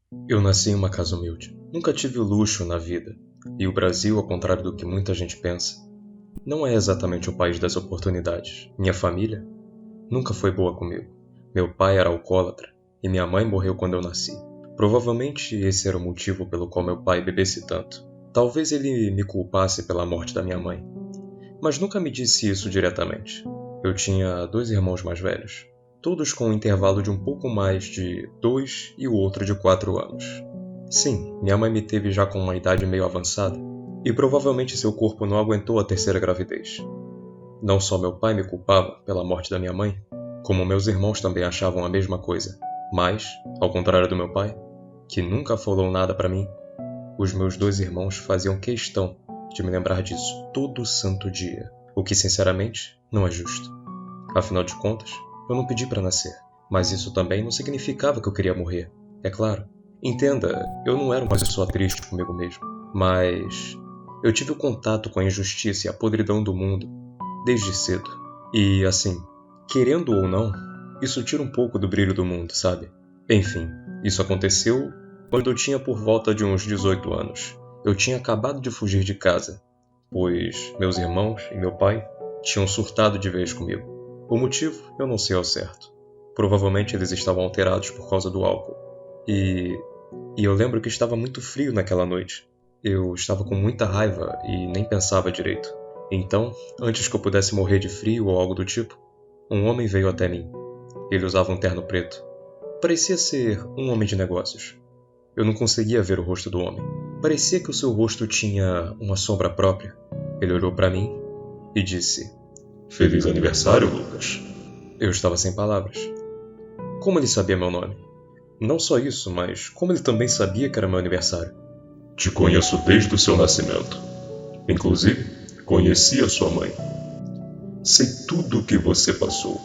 Eu nasci em uma casa humilde. Nunca tive luxo na vida. E o Brasil, ao contrário do que muita gente pensa, não é exatamente o país das oportunidades. Minha família nunca foi boa comigo. Meu pai era alcoólatra e minha mãe morreu quando eu nasci. Provavelmente esse era o motivo pelo qual meu pai bebesse tanto. Talvez ele me culpasse pela morte da minha mãe, mas nunca me disse isso diretamente. Eu tinha 2 irmãos mais velhos, todos com um intervalo de um pouco mais de 2 e o outro de 4 anos. Sim, minha mãe me teve já com uma idade meio avançada, e provavelmente seu corpo não aguentou a terceira gravidez. Não só meu pai me culpava pela morte da minha mãe, como meus irmãos também achavam a mesma coisa. Mas, ao contrário do meu pai, que nunca falou nada pra mim, os meus 2 irmãos faziam questão de me lembrar disso todo santo dia, o que sinceramente não é justo. Afinal de contas, eu não pedi pra nascer, mas isso também não significava que eu queria morrer, é claro. Entenda, eu não era uma pessoa triste comigo mesmo, mas eu tive o contato com a injustiça e a podridão do mundo desde cedo. E assim, querendo ou não, isso tira um pouco do brilho do mundo, sabe? Enfim, isso aconteceu quando eu tinha por volta de uns 18 anos. Eu tinha acabado de fugir de casa, pois meus irmãos e meu pai tinham surtado de vez comigo. O motivo eu não sei ao certo. Provavelmente eles estavam alterados por causa do álcool. E eu lembro que estava muito frio naquela noite. Eu estava com muita raiva e nem pensava direito. Então, antes que eu pudesse morrer de frio ou algo do tipo, um homem veio até mim. Ele usava um terno preto. Parecia ser um homem de negócios. Eu não conseguia ver o rosto do homem. Parecia que o seu rosto tinha uma sombra própria. Ele olhou para mim e disse: Feliz aniversário, Lucas. Eu estava sem palavras. Como ele sabia meu nome? Não só isso, mas como ele também sabia que era meu aniversário? Te conheço desde o seu nascimento. Inclusive, conheci a sua mãe. Sei tudo o que você passou.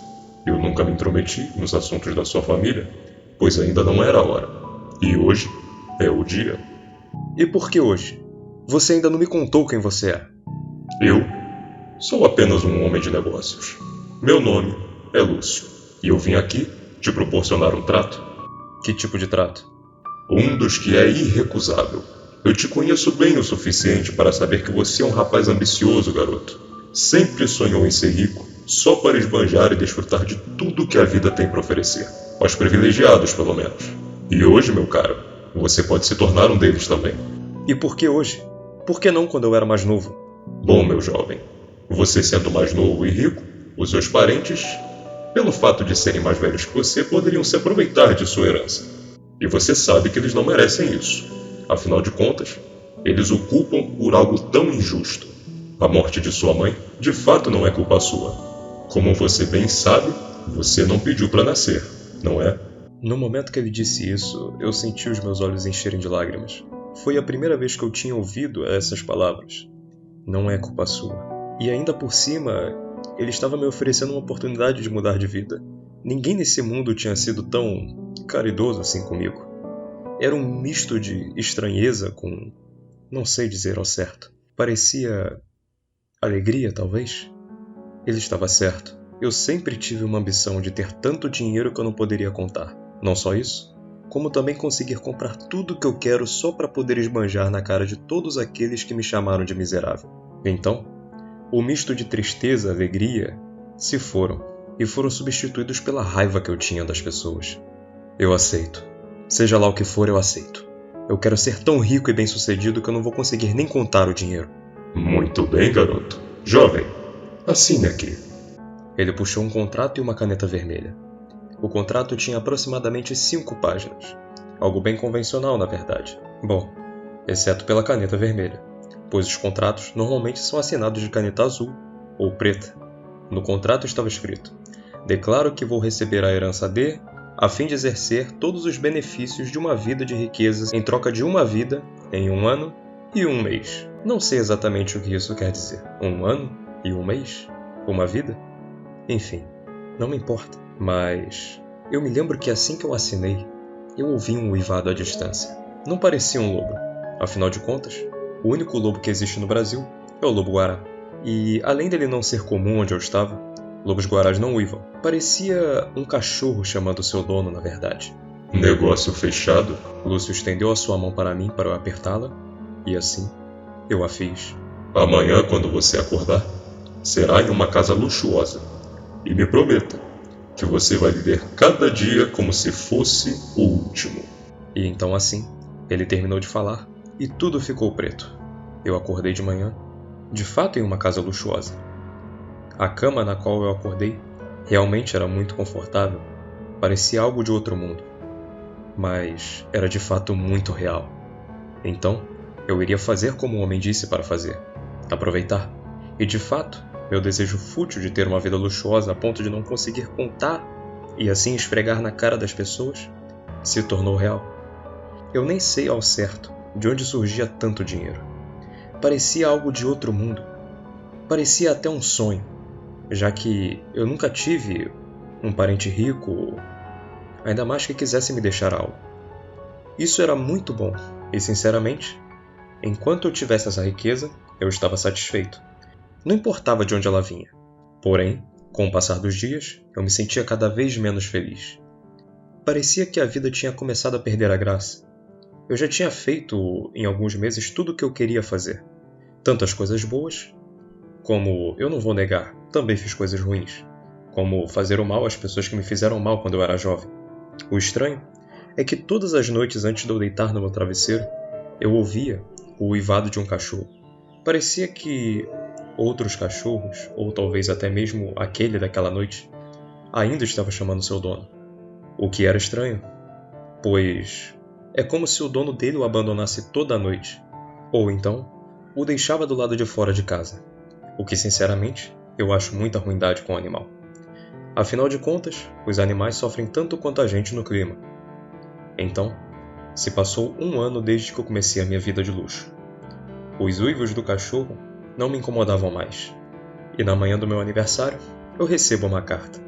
Eu nunca me intrometi nos assuntos da sua família, pois ainda não era a hora. E hoje é o dia. E por que hoje? Você ainda não me contou quem você é. Eu sou apenas um homem de negócios. Meu nome é Lúcio, e eu vim aqui te proporcionar um trato. Que tipo de trato? Um dos que é irrecusável. Eu te conheço bem o suficiente para saber que você é um rapaz ambicioso, garoto. Sempre sonhou em ser rico, só para esbanjar e desfrutar de tudo que a vida tem para oferecer. Aos privilegiados, pelo menos. E hoje, meu caro, você pode se tornar um deles também. E por que hoje? Por que não quando eu era mais novo? Bom, meu jovem, você sendo mais novo e rico, os seus parentes, pelo fato de serem mais velhos que você, poderiam se aproveitar de sua herança. E você sabe que eles não merecem isso. Afinal de contas, eles o culpam por algo tão injusto. A morte de sua mãe, de fato, não é culpa sua. Como você bem sabe, você não pediu para nascer, não é? No momento que ele disse isso, eu senti os meus olhos encherem de lágrimas. Foi a primeira vez que eu tinha ouvido essas palavras. Não é culpa sua. E ainda por cima, ele estava me oferecendo uma oportunidade de mudar de vida. Ninguém nesse mundo tinha sido tão caridoso assim comigo. Era um misto de estranheza com... não sei dizer ao certo. Parecia... alegria, talvez? Ele estava certo. Eu sempre tive uma ambição de ter tanto dinheiro que eu não poderia contar. Não só isso, como também conseguir comprar tudo que eu quero só para poder esbanjar na cara de todos aqueles que me chamaram de miserável. Então, o misto de tristeza e alegria se foram, e foram substituídos pela raiva que eu tinha das pessoas. Eu aceito. Seja lá o que for, eu aceito. Eu quero ser tão rico e bem-sucedido que eu não vou conseguir nem contar o dinheiro. Muito bem, garoto. Jovem, assine aqui. Ele puxou um contrato e uma caneta vermelha. O contrato tinha aproximadamente 5 páginas. Algo bem convencional, na verdade. Bom, exceto pela caneta vermelha, pois os contratos normalmente são assinados de caneta azul ou preta. No contrato estava escrito: declaro que vou receber a herança de... a fim de exercer todos os benefícios de uma vida de riquezas em troca de uma vida em 1 ano e 1 mês. Não sei exatamente o que isso quer dizer. 1 ano e 1 mês? Uma vida? Enfim, não me importa. Mas eu me lembro que assim que eu assinei, eu ouvi um uivado à distância. Não parecia um lobo. Afinal de contas, o único lobo que existe no Brasil é o lobo-guará. E além dele não ser comum onde eu estava, lobos-guarás não uivam. Parecia um cachorro chamando seu dono, na verdade. Negócio fechado? Lúcio estendeu a sua mão para mim para eu apertá-la, e assim eu a fiz. Amanhã, quando você acordar, será em uma casa luxuosa. E me prometa que você vai viver cada dia como se fosse o último. E então assim, ele terminou de falar e tudo ficou preto. Eu acordei de manhã, de fato em uma casa luxuosa. A cama na qual eu acordei realmente era muito confortável, parecia algo de outro mundo, mas era de fato muito real. Então, eu iria fazer como o homem disse para fazer, aproveitar. E de fato, meu desejo fútil de ter uma vida luxuosa a ponto de não conseguir contar e assim esfregar na cara das pessoas se tornou real. Eu nem sei ao certo de onde surgia tanto dinheiro. Parecia algo de outro mundo. Parecia até um sonho, já que eu nunca tive um parente rico, ainda mais que quisesse me deixar algo. Isso era muito bom e, sinceramente, enquanto eu tivesse essa riqueza, eu estava satisfeito. Não importava de onde ela vinha. Porém, com o passar dos dias, eu me sentia cada vez menos feliz. Parecia que a vida tinha começado a perder a graça. Eu já tinha feito, em alguns meses, tudo o que eu queria fazer. Tanto as coisas boas, como, eu não vou negar, também fiz coisas ruins. Como fazer o mal às pessoas que me fizeram mal quando eu era jovem. O estranho é que todas as noites antes de eu deitar no meu travesseiro, eu ouvia o uivado de um cachorro. Parecia que outros cachorros, ou talvez até mesmo aquele daquela noite, ainda estava chamando seu dono. O que era estranho, pois é como se o dono dele o abandonasse toda a noite, ou então o deixava do lado de fora de casa, o que sinceramente eu acho muita ruindade com o animal. Afinal de contas, os animais sofrem tanto quanto a gente no clima. Então, se passou 1 ano desde que eu comecei a minha vida de luxo. Os uivos do cachorro não me incomodavam mais. E na manhã do meu aniversário, eu recebo uma carta.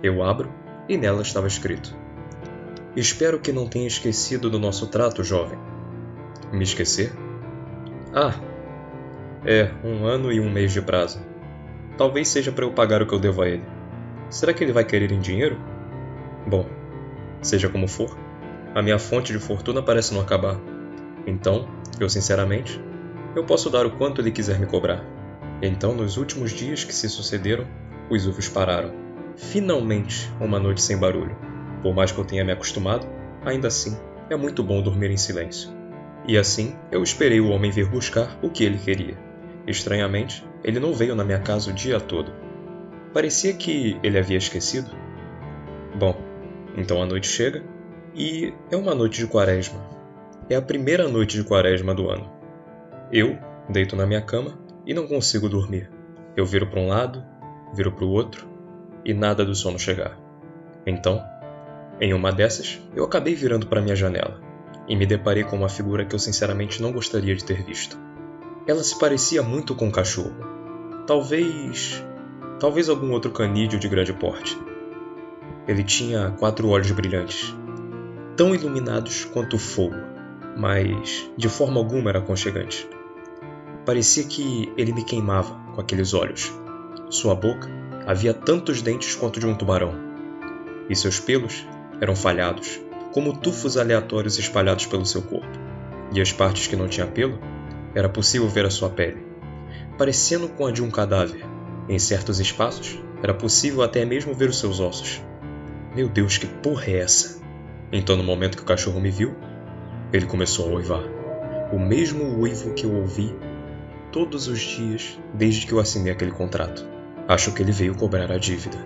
Eu abro e nela estava escrito: "Espero que não tenha esquecido do nosso trato, jovem." Me esquecer? Ah, 1 ano e 1 mês de prazo. Talvez seja para eu pagar o que eu devo a ele. Será que ele vai querer em dinheiro? Bom, seja como for, a minha fonte de fortuna parece não acabar. Então, eu sinceramente, eu posso dar o quanto ele quiser me cobrar. Então, nos últimos dias que se sucederam, os uivos pararam. Finalmente, uma noite sem barulho. Por mais que eu tenha me acostumado, ainda assim, é muito bom dormir em silêncio. E assim, eu esperei o homem vir buscar o que ele queria. Estranhamente, ele não veio na minha casa o dia todo. Parecia que ele havia esquecido. Bom, então a noite chega e é uma noite de quaresma. É a primeira noite de quaresma do ano. Eu deito na minha cama e não consigo dormir. Eu viro para um lado, viro para o outro e nada do sono chegar. Então, em uma dessas, eu acabei virando para minha janela e me deparei com uma figura que eu sinceramente não gostaria de ter visto. Ela se parecia muito com um cachorro. Talvez algum outro canídeo de grande porte. Ele tinha 4 olhos brilhantes, tão iluminados quanto o fogo, mas de forma alguma era aconchegante. Parecia que ele me queimava com aqueles olhos. Sua boca havia tantos dentes quanto de um tubarão, e seus pelos eram falhados, como tufos aleatórios espalhados pelo seu corpo, e as partes que não tinha pelo, era possível ver a sua pele, parecendo com a de um cadáver. Em certos espaços, era possível até mesmo ver os seus ossos. Meu Deus, que porra é essa? Então, no momento que o cachorro me viu, ele começou a uivar. O mesmo uivo que eu ouvi todos os dias desde que eu assinei aquele contrato. Acho que ele veio cobrar a dívida.